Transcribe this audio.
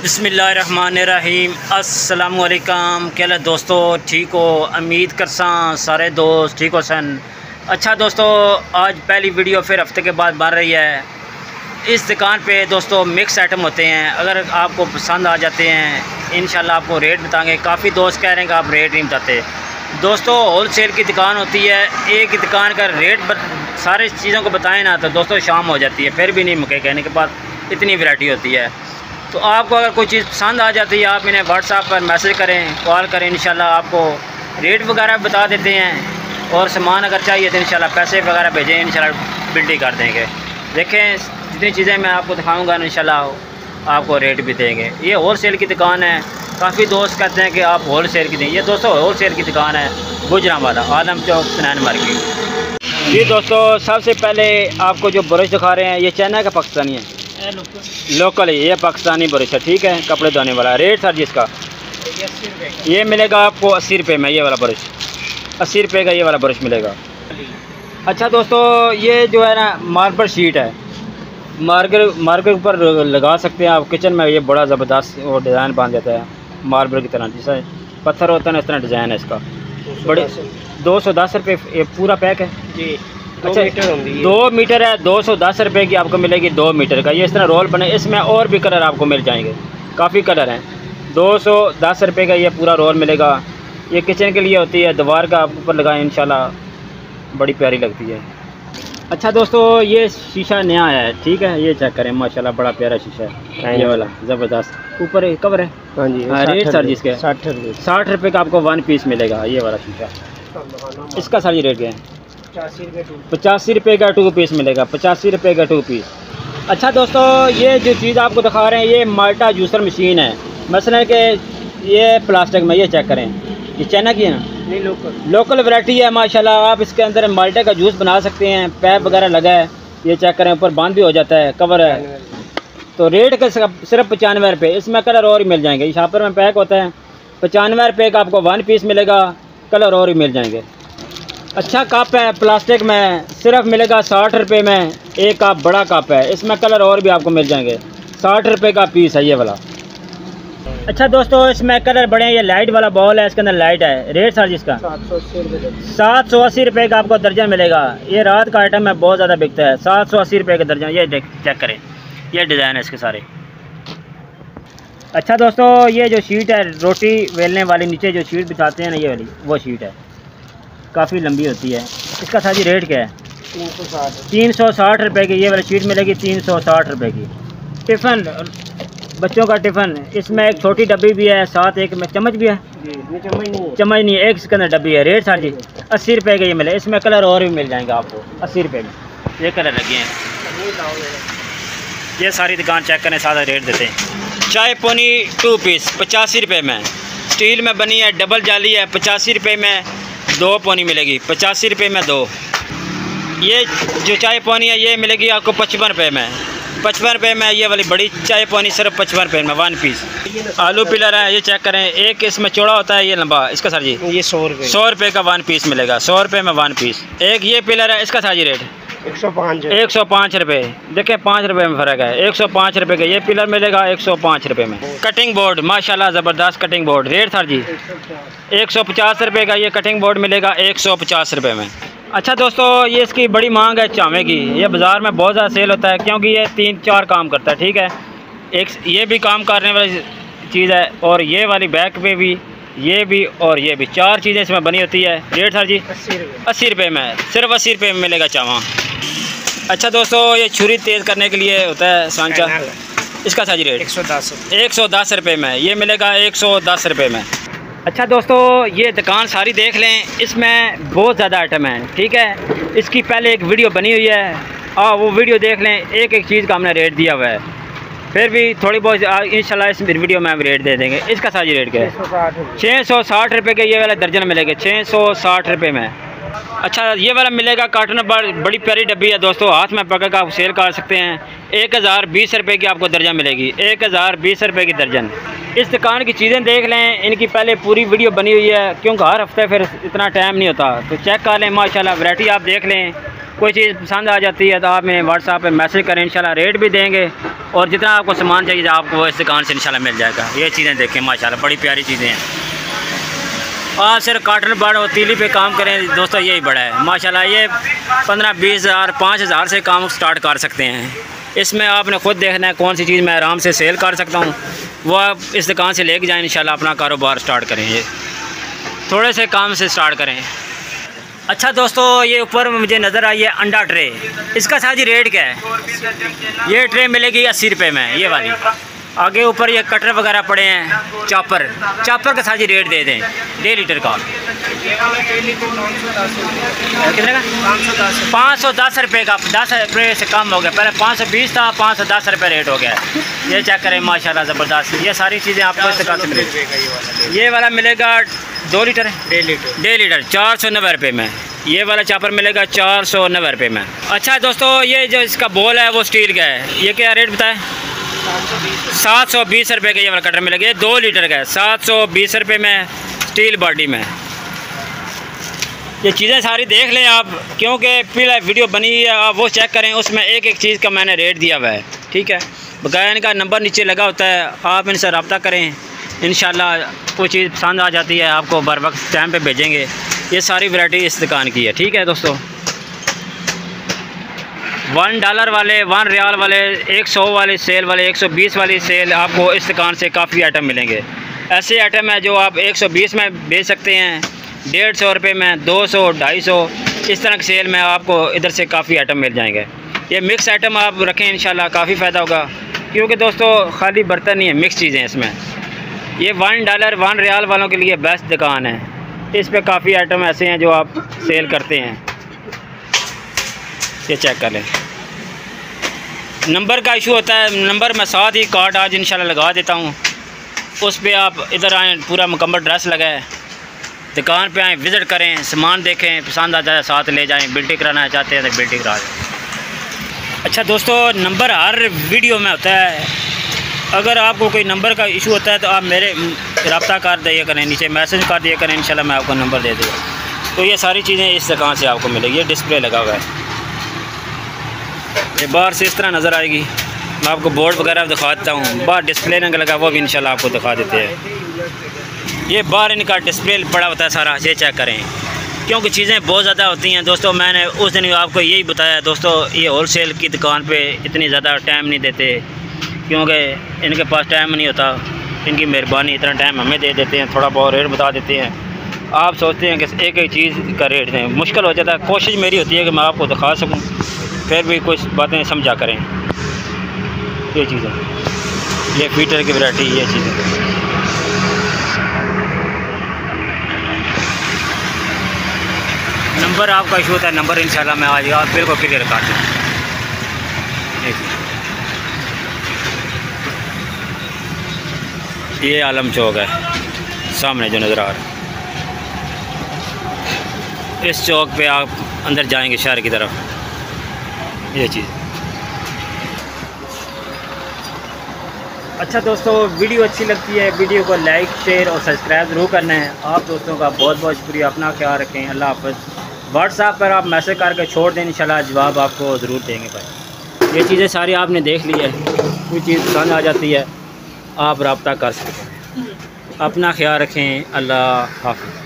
बिस्मिल्लाहिर्रहमानिर्रहीम। अस्सलामुअलैकुम। क्या दोस्तों, ठीक हो? उम्मीद करसा सारे दोस्त ठीक हो सन। अच्छा दोस्तों, आज पहली वीडियो फिर हफ्ते के बाद बन रही है। इस दुकान पे दोस्तों मिक्स आइटम होते हैं, अगर आपको पसंद आ जाते हैं इंशाल्लाह आपको रेट बताएंगे। काफ़ी दोस्त कह रहे हैं कि आप रेट नहीं बताते। दोस्तों होल सेल की दुकान होती है, एक ही दुकान का रेट सारी चीज़ों को बताएं ना तो दोस्तों शाम हो जाती है, फिर भी नहीं मुके कहने के बाद, इतनी वैरायटी होती है। तो आपको अगर कोई चीज़ पसंद आ जाती है आप इन्हें व्हाट्सएप पर मैसेज करें, कॉल करें, इंशाल्लाह आपको रेट वगैरह बता देते हैं। और सामान अगर चाहिए तो इंशाल्लाह पैसे वगैरह भेजें, इंशाल्लाह बिल्टी कर देंगे। देखें जितनी चीज़ें मैं आपको दिखाऊंगा इंशाल्लाह आपको रेट भी देंगे। ये होल सेल की दुकान है। काफ़ी दोस्त कहते हैं कि आप होल सेल की दें। ये दोस्तों होल सेल की दुकान है, गुजरांवाला, आलम चौक, सुनैन मार्केट। जी दोस्तों, सबसे पहले आपको जो ब्रश दिखा रहे हैं ये चाइना का पाकिस्तानी है, लोकल है, ये पाकिस्तानी ब्रश है, ठीक है, कपड़े धोने वाला। रेट सर जिसका ये मिलेगा आपको 80 रुपये में। ये वाला ब्रश 80 रुपये का ये वाला ब्रश मिलेगा। अच्छा दोस्तों, ये जो है ना मार्बल शीट है, मार्कर ऊपर लगा सकते हैं आप किचन में। ये बड़ा ज़बरदस्त और डिज़ाइन बन जाता है मार्बल की तरह, जैसा पत्थर होता है ना इस तरह डिज़ाइन है इसका। बड़े 210 रुपये ये पूरा पैक है जी। अच्छा 2 मीटर है, 210 रुपये की आपको मिलेगी 2 मीटर का। ये इस तरह रोल बने, इसमें और भी कलर आपको मिल जाएंगे, काफ़ी कलर हैं। 210 रुपये का ये पूरा रोल मिलेगा। ये किचन के लिए होती है, दीवार का आप ऊपर लगाएं इंशाल्लाह बड़ी प्यारी लगती है। अच्छा दोस्तों, ये शीशा नया आया है, ठीक है, ये चेक करें माशाल्लाह बड़ा प्यारा शीशा है ये वाला, ज़बरदस्त। ऊपर कवर है। हाँ जी, रेट सर जिसके 60 रुपये का आपको 1 पीस मिलेगा ये वाला शीशा। इसका सर रेट क्या है? 85 रुपये का 2 पीस मिलेगा, 85 रुपये का 2 पीस। अच्छा दोस्तों, ये जो चीज़ आपको दिखा रहे हैं ये माल्टा जूसर मशीन है। मसलन कि ये प्लास्टिक में, ये चेक करें, ये चाइना की है ना, नहीं लोकल वैरायटी है माशाल्लाह। आप इसके अंदर माल्टे का जूस बना सकते हैं, पैप वगैरह लगा है, ये चेक करें, ऊपर बांध भी हो जाता है, कवर है। तो रेट का सिर्फ 95 रुपये। इसमें कलर और ही मिल जाएंगे, शॉपर में पैक होता है। 95 रुपये का आपको 1 पीस मिलेगा, कलर और ही मिल जाएंगे। अच्छा कप है प्लास्टिक में, सिर्फ मिलेगा 60 रुपये में। एक कप बड़ा कप है, इसमें कलर और भी आपको मिल जाएंगे। 60 रुपये का पीस है ये वाला। अच्छा दोस्तों, इसमें कलर बड़े हैं। ये लाइट वाला बॉल है, इसके अंदर लाइट है। रेट सर जिसका 780 रुपये का आपको दर्जन मिलेगा। ये रात का आइटम है, बहुत ज़्यादा बिकता है। 780 रुपये का दर्जन। ये चेक करें, ये डिज़ाइन है इसके सारे। अच्छा दोस्तों, ये जो शीट है रोटी वेलने वाली, नीचे जो शीट बिछाते हैं ना, ये वाली वो शीट है, काफ़ी लंबी होती है। इसका सारी रेट क्या है? 360 रुपये की ये वाली शीट मिलेगी, 360 रुपये की। टिफ़न, बच्चों का टिफ़न, इसमें एक छोटी डब्बी भी है, साथ एक में चम्मच भी है। चम्मच नहीं है, एक इसके अंदर डब्बी है। रेट सर जी 80 रुपये का ये मिले। इसमें कलर और भी मिल जाएंगे आपको 80 रुपये में। ये कलर लगे हैं, ये सारी दुकान चेक करें, सारा रेट देते हैं। चाय पोनी 2 पीस 85 रुपये में, स्टील में बनी है, डबल जाली है, 85 रुपये में 2 पोनी मिलेगी, 85 रुपये में 2। ये जो चाय पोनी है ये मिलेगी आपको 55 रुपये में, 55 रुपये में। ये वाली बड़ी चाय पोनी सिर्फ 55 रुपये में 1 पीस। आलू पिलर है, ये चेक करें, एक इसमें चौड़ा होता है, ये लंबा, इसका सर जी ये 100 रुपये का 1 पीस मिलेगा, 100 रुपये में 1 पीस। एक ये पिलर है, इसका सर जी रेट 105 रुपये। देखें 5 रुपये में फ़र्क है। 105 रुपये का ये पिलर मिलेगा 105 रुपये में। कटिंग बोर्ड माशाल्लाह ज़बरदस्त कटिंग बोर्ड। रेट सर जी 150 रुपये का ये कटिंग बोर्ड मिलेगा 150 रुपये में। अच्छा दोस्तों, ये इसकी बड़ी मांग है चावे की। ये बाज़ार में बहुत ज़्यादा सेल होता है क्योंकि ये 3-4 काम करता है, ठीक है। एक ये भी काम करने वाली चीज़ है, और ये वाली बैक पे भी, ये भी और ये भी, 4 चीज़ें इसमें बनी होती है। रेट सर जी 80 रुपये में, सिर्फ 80 रुपये में मिलेगा चावा। अच्छा दोस्तों, ये छुरी तेज़ करने के लिए होता है सांचा, इसका सर जी रेट 110 रुपये में, ये मिलेगा 110 रुपये में। अच्छा दोस्तों, ये दुकान सारी देख लें, इसमें बहुत ज़्यादा आइटम हैं, ठीक है। इसकी पहले एक वीडियो बनी हुई है, वो वीडियो देख लें, एक एक चीज़ का हमने रेट दिया हुआ है। फिर भी थोड़ी बहुत इंशाल्लाह इस वीडियो में हम रेट दे देंगे। इसका सारी रेट क्या है? 660 रुपये के ये वाला दर्जन मिलेगा, 660 रुपये में। अच्छा, ये वाला मिलेगा कार्टून, बड़ी प्यारी डब्बी है दोस्तों, हाथ में पकड़ कर आप सेल कर सकते हैं। 1020 रुपये की आपको दर्जन मिलेगी, 1020 रुपये की दर्जन। इस दुकान की चीज़ें देख लें, इनकी पहले पूरी वीडियो बनी हुई है क्योंकि हर हफ्ते फिर इतना टाइम नहीं होता, तो चेक कर लें। माशाल्लाह वैरायटी आप देख लें, कोई चीज़ पसंद आ जाती है तो आप हमें व्हाट्सएप पे मैसेज करें, इंशाल्लाह रेट भी देंगे और जितना आपको सामान चाहिए आपको इस दुकान से इंशाल्लाह मिल जाएगा। ये चीज़ें देखें माशाल्लाह बड़ी प्यारी चीज़ें हैं। आप सिर्फ काटन बड़ और तीली पे काम करें दोस्तों, यही बड़ा है माशाल्लाह। ये 15-20 हज़ार 5,000 से काम स्टार्ट कर सकते हैं। इसमें आपने ख़ुद देखना है कौन सी चीज़ मैं आराम से सेल कर सकता हूँ, वो आप इस दुकान से लेके जाएँ, इंशाल्लाह अपना कारोबार स्टार्ट करें। ये थोड़े से काम से स्टार्ट करें। अच्छा दोस्तों, ये ऊपर मुझे नज़र आई है अंडा ट्रे, इसका साजी रेट क्या है? ये ट्रे मिलेगी 80 रुपये में, ये वाली। आगे ऊपर ये कटर वगैरह पड़े हैं, चॉपर का साजी रेट दे दें 1.5 लीटर का। कितने का? 510 रुपये का, 10 रुपये से कम हो गया। पहले 520 था, 510 रुपये रेट हो गया। ये चेक करें माशाल्लाह ज़बरदस्त। ये सारी चीज़ें आपको इस दुकान से मिलेगी। ये वाला मिलेगा 2 लीटर है, 1.5 लीटर 490 रुपये में। ये वाला चॉपर मिलेगा 490 रुपये में। अच्छा दोस्तों, ये जो इसका बोल है वो स्टील का है, ये क्या रेट बताएं? 720 रुपये का ये वाला कटर मिलेगा। ये 2 लीटर का है, 720 रुपये में स्टील बॉडी में। ये चीज़ें सारी देख लें आप, क्योंकि पहले वीडियो बनी है, आप वो चेक करें, उसमें एक एक चीज़ का मैंने रेट दिया हुआ है, ठीक है। बकाया इनका नंबर नीचे लगा होता है, आप इनसे रब्ता करें, इंशाल्लाह कोई चीज़ पसंद आ जाती है आपको बर वक्त टाइम पे भेजेंगे। ये सारी वैरायटी इस दुकान की है, ठीक है दोस्तों। $1 वाले, 1 रियाल वाले, 100 वाले सेल वाले, 120 वाली सेल, आपको इस दुकान से काफ़ी आइटम मिलेंगे। ऐसे आइटम है जो आप 120 में बेच सकते हैं, 150 रुपये में, 200, 250, इस तरह की सेल में आपको इधर से काफ़ी आइटम मिल जाएंगे। ये मिक्स आइटम आप रखें, इंशाल्लाह काफ़ी फ़ायदा होगा, क्योंकि दोस्तों खाली बर्तन नहीं है, मिक्स चीज़ें इसमें। ये $1, 1 रियाल वालों के लिए बेस्ट दुकान है। इस पे काफ़ी आइटम ऐसे हैं जो आप सेल करते हैं। ये चेक कर लें। नंबर का इशू होता है, नंबर मैं साथ ही कार्ड आज इंशाल्लाह लगा देता हूँ, उस पर आप इधर आएँ, पूरा मुकम्मल ड्रेस लगाए, दुकान पे आएँ, विज़िट करें, सामान देखें, पसंद आ जाए साथ ले जाएँ। बिल्टी कराना चाहते हैं तो बिल्टी करा दें। अच्छा दोस्तों, नंबर हर वीडियो में होता है, अगर आपको कोई नंबर का इशू होता है तो आप मेरे रब्ता कर दिया करें, नीचे मैसेज कर दिया करें, इंशाल्लाह मैं आपको नंबर दे दूँगा। तो ये सारी चीज़ें इस दुकान से आपको मिलेगी। ये डिस्प्ले लगा हुआ है, ये बाहर से इस तरह नज़र आएगी। मैं आपको बोर्ड वगैरह दिखा देता हूँ, बाहर डिस्प्ले लगा वो भी इंशाल्लाह आपको दिखा देते हैं। ये बाहर इनका डिस्प्ले पड़ा होता है सारा, ये चेक करें, क्योंकि चीज़ें बहुत ज़्यादा होती हैं दोस्तों। मैंने उस दिन आपको यही बताया दोस्तों, ये होलसेल की दुकान पे इतनी ज़्यादा टाइम नहीं देते, क्योंकि इनके पास टाइम नहीं होता। इनकी मेहरबानी, इतना टाइम हमें दे देते हैं, थोड़ा बहुत रेट बता देते हैं। आप सोचते हैं कि एक एक चीज़ का रेट दें, मुश्किल हो जाता है। कोशिश मेरी होती है कि मैं आपको दिखा सकूँ, फिर भी कुछ बातें समझा करें। ये चीज़ें, ये फीटर की वैरायटी, ये चीज़ें। नंबर आपका इशू होता है, नंबर इंशाल्लाह मैं आज आप बिल्कुल क्लियर कर दूँ। ये आलम चौक है सामने जो नज़र आ रहा है। इस चौक पे आप अंदर जाएंगे शहर की तरफ, ये चीज़। अच्छा दोस्तों, वीडियो अच्छी लगती है, वीडियो को लाइक, शेयर और सब्सक्राइब ज़रूर करना है। आप दोस्तों का बहुत बहुत शुक्रिया। अपना ख्याल रखें। अल्लाह हाफ़िज़। व्हाट्सएप पर आप मैसेज करके छोड़ दें, इंशाल्लाह जवाब आपको ज़रूर देंगे भाई। ये चीज़ें सारी आपने देख ली है, कोई चीज़ पसंद आ जाती है आप रब्ता कर सकते हैं। अपना ख्याल रखें। अल्लाह हाफ़िज़।